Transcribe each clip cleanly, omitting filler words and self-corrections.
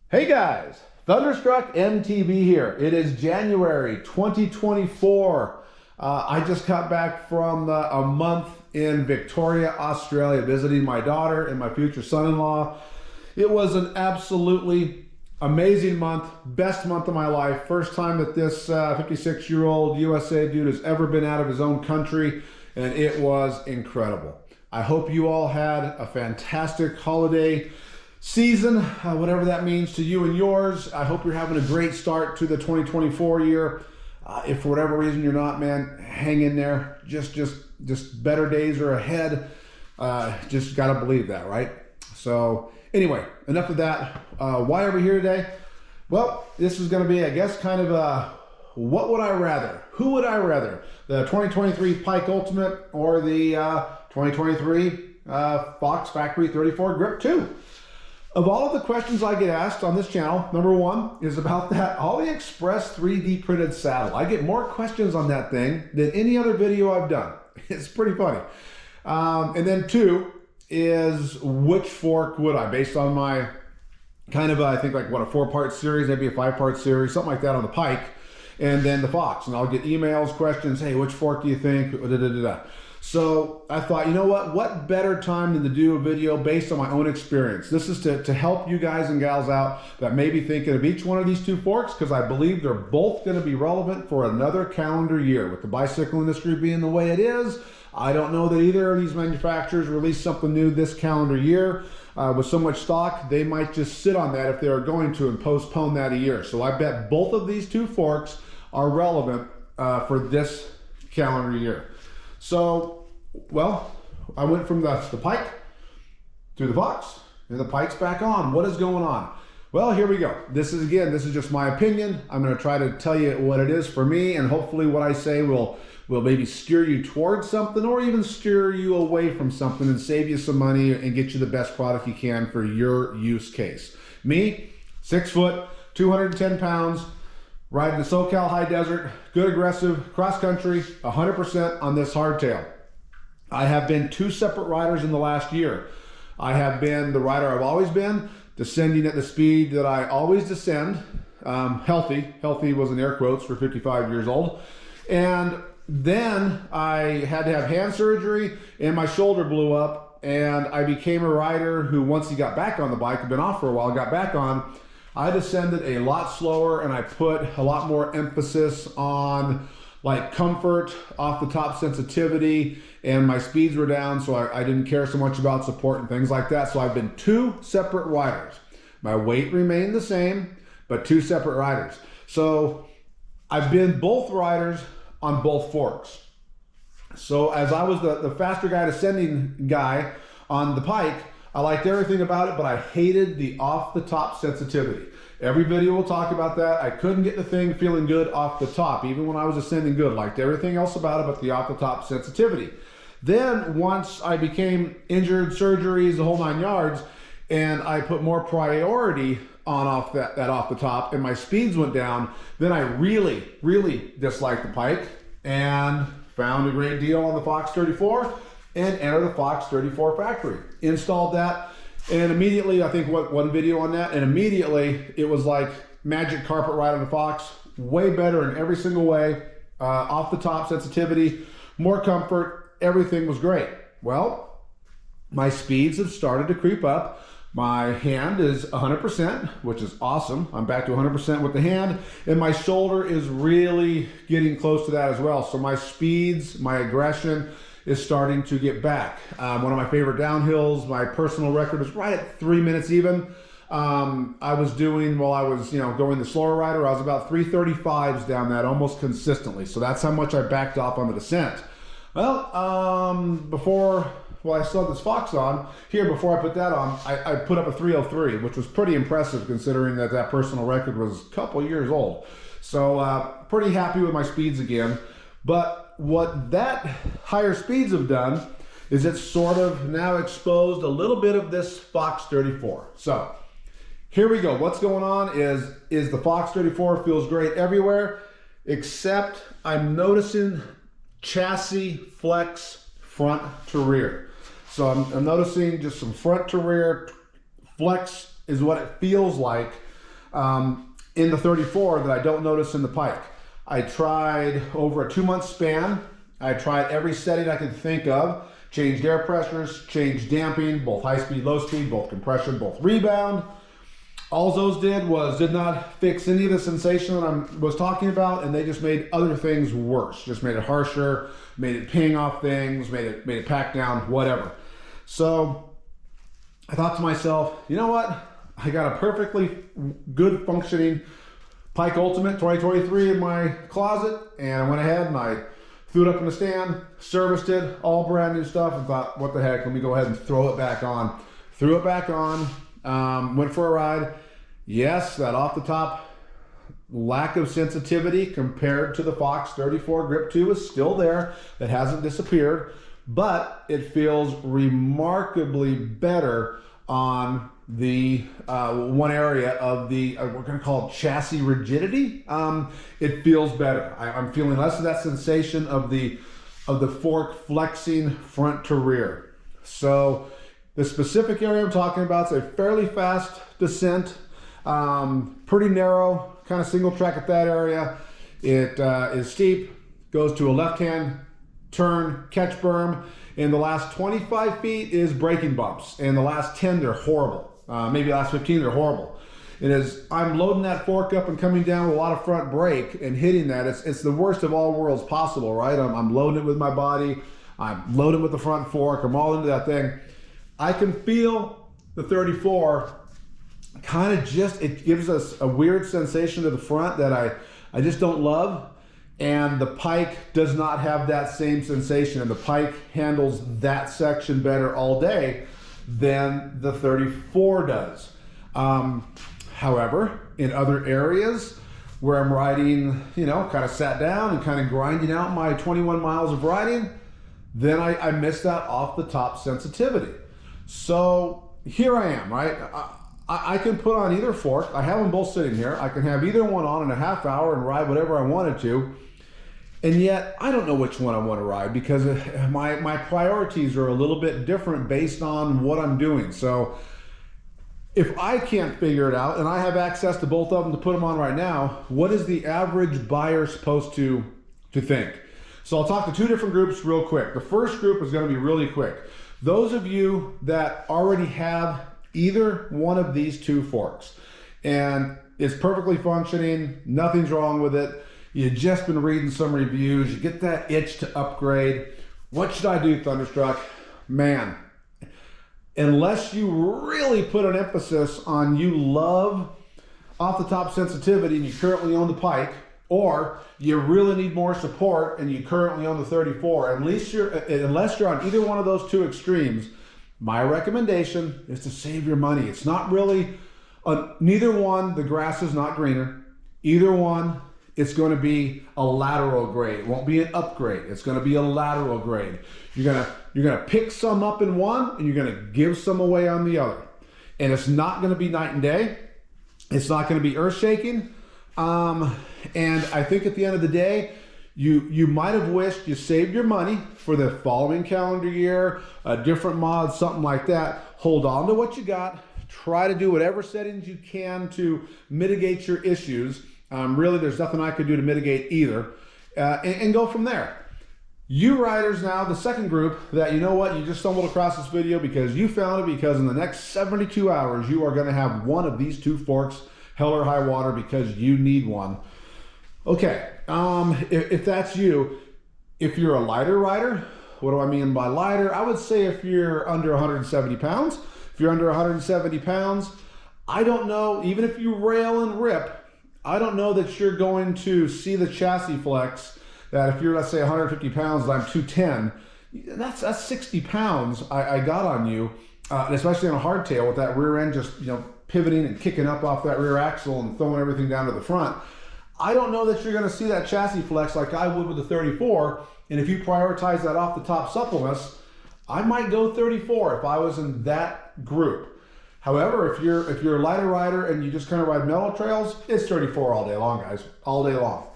Hey guys, Thunderstruck MTB here. It is January 2024. I just got back from a month in Victoria, Australia, visiting my daughter and my future son-in-law. It was an absolutely amazing month, best month of my life. First time that this 56-year-old USA dude has ever been out of his own country, and it was incredible. I hope you all had a fantastic holiday season, whatever that means to you and yours. I hope you're having a great start to the 2024 year. If for whatever reason you're not, man, hang in there. Just better days are ahead. Just gotta believe that, right? So anyway, enough of that. Why are we here today? Well, this is gonna be, I guess, kind of a what would I rather? Who would I rather? The 2023 Pike Ultimate or the 2023 Fox Factory 34 GRIP2? Of all of the questions I get asked on this channel, number one is about that AliExpress 3D printed saddle. I get more questions on that thing than any other video I've done. It's pretty funny. And then two is which fork would I, based on my kind of, I think like what, a 4-part series, maybe a 5-part series, something like that on the Pike, and then the Fox. And I'll get emails, questions, hey, which fork do you think? So I thought, you know what better time than to do a video based on my own experience. This is to help you guys and gals out that may be thinking of each one of these two forks, because I believe they're both going to be relevant for another calendar year. With the bicycle industry being the way it is, I don't know that either of these manufacturers release something new this calendar year. With so much stock, they might just sit on that if they're going to and postpone that a year. So I bet both of these two forks are relevant for this calendar year. So, well, I went from the Pike to the Fox, and the Pike's back on. What is going on? Well, here we go. This is just my opinion. I'm going to try to tell you what it is for me, and hopefully what I say will maybe steer you towards something, or even steer you away from something and save you some money and get you the best product you can for your use case. Me, 6 foot, 210 pounds, riding the SoCal high desert, good aggressive, cross country, 100% on this hardtail. I have been 2 separate riders in the last year. I have been the rider I've always been, descending at the speed that I always descend, healthy was in air quotes for 55 years old. And then I had to have hand surgery and my shoulder blew up, and I became a rider who, once he got back on the bike, had been off for a while, got back on, I descended a lot slower, and I put a lot more emphasis on like comfort, off the top sensitivity, and my speeds were down, so I didn't care so much about support and things like that. So I've been 2 separate riders. My weight remained the same, but 2 separate riders. So I've been both riders on both forks. So as I was the faster guy, descending guy on the Pike, I liked everything about it, but I hated the off-the-top sensitivity. Every video will talk about that. I couldn't get the thing feeling good off the top, even when I was ascending good. Liked everything else about it, but the off-the-top sensitivity. Then once I became injured, surgeries, the whole 9 yards, and I put more priority on that off the top, and my speeds went down, then I really disliked the Pike and found a great deal on the Fox 34 and entered the Fox 34 factory. Installed that, and immediately, I think one video on that, and immediately it was like magic carpet ride on the Fox. Way better in every single way. Off the top sensitivity, more comfort, everything was great. Well, my speeds have started to creep up. My hand is 100%, which is awesome. I'm back to 100% with the hand, and my shoulder is really getting close to that as well. So my speeds, my aggression is starting to get back. One of my favorite downhills, my personal record is right at 3 minutes even. I was doing, while I was going the slower rider, I was about 335s down that almost consistently. So that's how much I backed off on the descent. Well, I still have this Fox on here. Before I put that on, I put up a 303, which was pretty impressive considering that personal record was a couple years old. So pretty happy with my speeds again. But what that higher speeds have done is it's sort of now exposed a little bit of this Fox 34. So here we go. What's going on is the Fox 34 feels great everywhere, except I'm noticing chassis flex front to rear. So I'm noticing just some front to rear flex is what it feels like in the 34 that I don't notice in the Pike. I tried over a 2-month span. I tried every setting I could think of. Changed air pressures, changed damping, both high speed, low speed, both compression, both rebound. All those did not fix any of the sensation that I was talking about, and they just made other things worse. Just made it harsher, made it ping off things, made it pack down, whatever. So I thought to myself, you know what? I got a perfectly good functioning Pike Ultimate 2023 in my closet, and I went ahead and I threw it up in the stand, serviced it, all brand new stuff, and thought, what the heck, let me go ahead and throw it back on. Threw it back on, went for a ride. Yes, that off the top lack of sensitivity compared to the Fox 34 Grip 2 is still there. It hasn't disappeared, but it feels remarkably better on the one area of the, we're going to call it chassis rigidity. It feels better. I'm feeling less of that sensation of the fork flexing front to rear. So the specific area I'm talking about is a fairly fast descent, pretty narrow, kind of single track at that area. It is steep, goes to a left-hand turn, catch berm. In the last 25 feet is braking bumps. And the last 10, they're horrible. Maybe the last 15, they're horrible. It is, I'm loading that fork up and coming down with a lot of front brake and hitting that. It's the worst of all worlds possible, right? I'm loading it with my body. I'm loading with the front fork. I'm all into that thing. I can feel the 34 kind of just, it gives us a weird sensation to the front that I just don't love. And the Pike does not have that same sensation, and the Pike handles that section better all day than the 34 does. However, in other areas where I'm riding, kind of sat down and kind of grinding out my 21 miles of riding, then I miss that off the top sensitivity. So here I am, right? I can put on either fork. I have them both sitting here. I can have either one on in a half hour and ride whatever I wanted to. And yet, I don't know which one I want to ride because my priorities are a little bit different based on what I'm doing. So if I can't figure it out and I have access to both of them to put them on right now, what is the average buyer supposed to think? So I'll talk to two different groups real quick. The first group is going to be really quick. Those of you that already have either one of these two forks and it's perfectly functioning, nothing's wrong with it, you've just been reading some reviews, you get that itch to upgrade. What should I do, Thunderstruck? Man, unless you really put an emphasis on you love off the top sensitivity and you currently own the Pike, or you really need more support and you currently own the 34, unless you're on either one of those two extremes, my recommendation is to save your money. It's not really, neither one, the grass is not greener. Either one, it's going to be a lateral grade. It won't be an upgrade. It's going to be a lateral grade. You're going to pick some up in one and you're going to give some away on the other. And it's not going to be night and day. It's not going to be earth shaking. And I think at the end of the day, you might have wished you saved your money for the following calendar year, a different mod, something like that. Hold on to what you got. Try to do whatever settings you can to mitigate your issues. Really, there's nothing I could do to mitigate either, and go from there. You riders now, the second group that, you know what, you just stumbled across this video because you found it because in the next 72 hours, you are going to have one of these two forks, hell or high water, because you need one. Okay, if that's you, if you're a lighter rider, what do I mean by lighter? I would say if you're under 170 pounds, if you're under 170 pounds, I don't know, even if you rail and rip, I don't know that you're going to see the chassis flex that if you're, let's say 150 pounds and I'm 210, that's 60 pounds I got on you, and especially on a hardtail with that rear end just, pivoting and kicking up off that rear axle and throwing everything down to the front. I don't know that you're going to see that chassis flex like I would with the 34, and if you prioritize that off the top suppleness, I might go 34 if I was in that group. However, if you're a lighter rider and you just kind of ride mellow trails, it's 34 all day long, guys, all day long.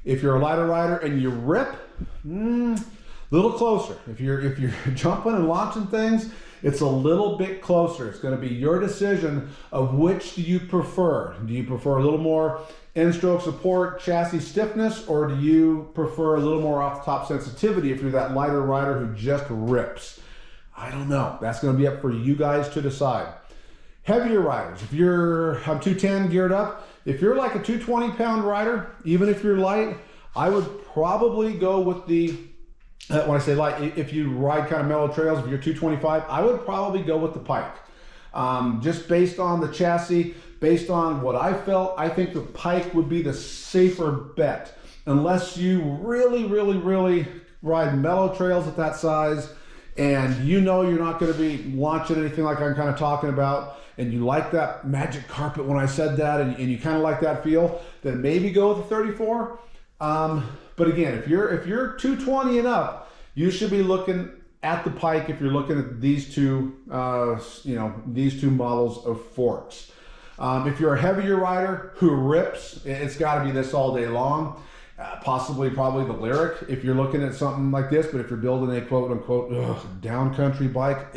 If you're a lighter rider and you rip, little closer. If you're jumping and launching things It's a little bit closer. It's going to be your decision of which do you prefer. Do you prefer a little more N-stroke support, chassis stiffness, or do you prefer a little more off-the-top sensitivity if you're that lighter rider who just rips? I don't know. That's going to be up for you guys to decide. Heavier riders, if you're 210 geared up, if you're like a 220-pound rider, even if you're light, I would probably go with the, when I say light, if you ride kind of mellow trails, if you're 225, I would probably go with the Pike. Just based on the chassis, based on what I felt, I think the Pike would be the safer bet. Unless you really ride mellow trails at that size, and you know you're not going to be launching anything like I'm kind of talking about, and you like that magic carpet when I said that, and you kind of like that feel, then maybe go with the 34. But again, if you're 220 and up, you should be looking at the Pike if you're looking at these two, these two models of forks. If you're a heavier rider who rips, it's got to be this all day long. Probably the Lyric if you're looking at something like this, but if you're building a quote unquote downcountry bike,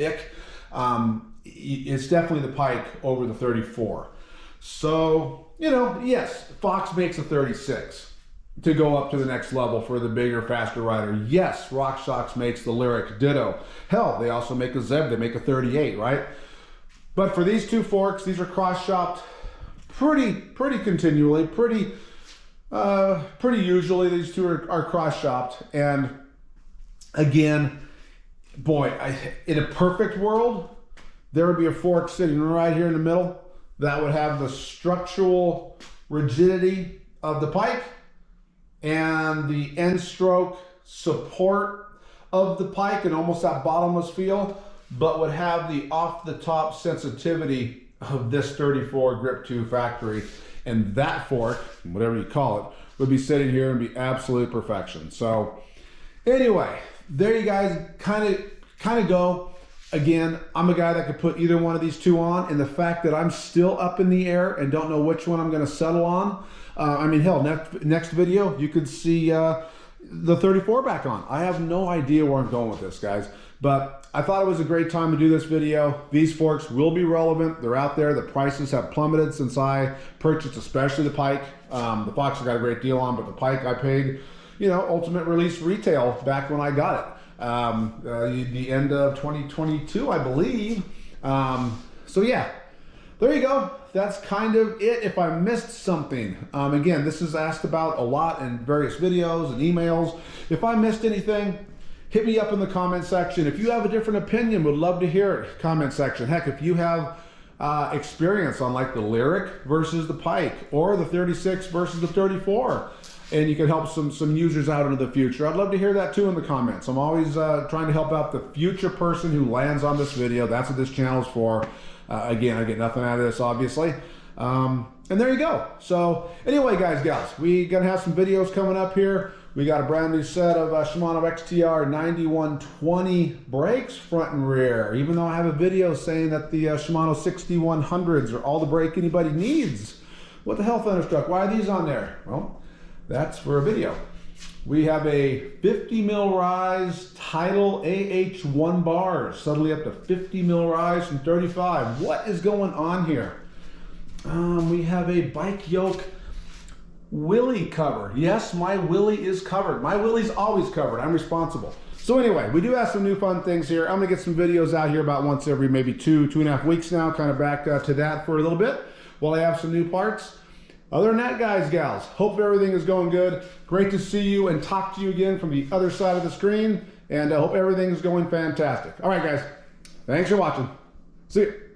it's definitely the Pike over the 34. So, yes, Fox makes a 36 to go up to the next level for the bigger, faster rider. Yes, Rockshox makes the Lyric, ditto. Hell, they also make a Zeb, they make a 38, right? But for these two forks, these are cross-shopped pretty continually, pretty usually. These two are cross-shopped. And again, boy, in a perfect world, there would be a fork sitting right here in the middle that would have the structural rigidity of the Pike and the N-stroke support of the Pike and almost that bottomless feel, but would have the off-the-top sensitivity of this 34 GRIP2 factory. And that fork, whatever you call it, would be sitting here and be absolute perfection. So anyway, there you guys kind of go. Again, I'm a guy that could put either one of these two on, and the fact that I'm still up in the air and don't know which one I'm going to settle on, hell, next video, you could see the 34 back on. I have no idea where I'm going with this, guys, but I thought it was a great time to do this video. These forks will be relevant. They're out there. The prices have plummeted since I purchased, especially the Pike. The Fox I got a great deal on, but the Pike I paid, ultimate release retail back when I got it. The end of 2022, I believe. So yeah, there you go. That's kind of it. If I missed something, again, this is asked about a lot in various videos and emails. If I missed anything, hit me up in the comment section. If you have a different opinion, would love to hear it. Comment section. Heck, if you have experience on like the Lyric versus the Pike, or the 36 versus the 34, and you can help some users out into the future, I'd love to hear that too in the comments. I'm always trying to help out the future person who lands on this video. That's what this channel's for. Again, I get nothing out of this, obviously. And there you go. So anyway, guys, gals, we gonna have some videos coming up here. We got a brand new set of Shimano XTR 9120 brakes, front and rear. Even though I have a video saying that the Shimano 6100s are all the brake anybody needs. What the hell, Thunderstruck? Why are these on there? Well, that's for a video. We have a 50 mil rise Tidal AH1 bars, suddenly up to 50 mil rise from 35. What is going on here? We have a bike yoke willy cover. Yes, my willy is covered. My willy's always covered. I'm responsible. So anyway, we do have some new fun things here. I'm gonna get some videos out here about once every maybe 2.5 weeks now, kind of back to that for a little bit while I have some new parts. Other than that, guys, gals, hope everything is going good. Great to see you and talk to you again from the other side of the screen, and I hope everything is going fantastic. All right, guys, thanks for watching. See you.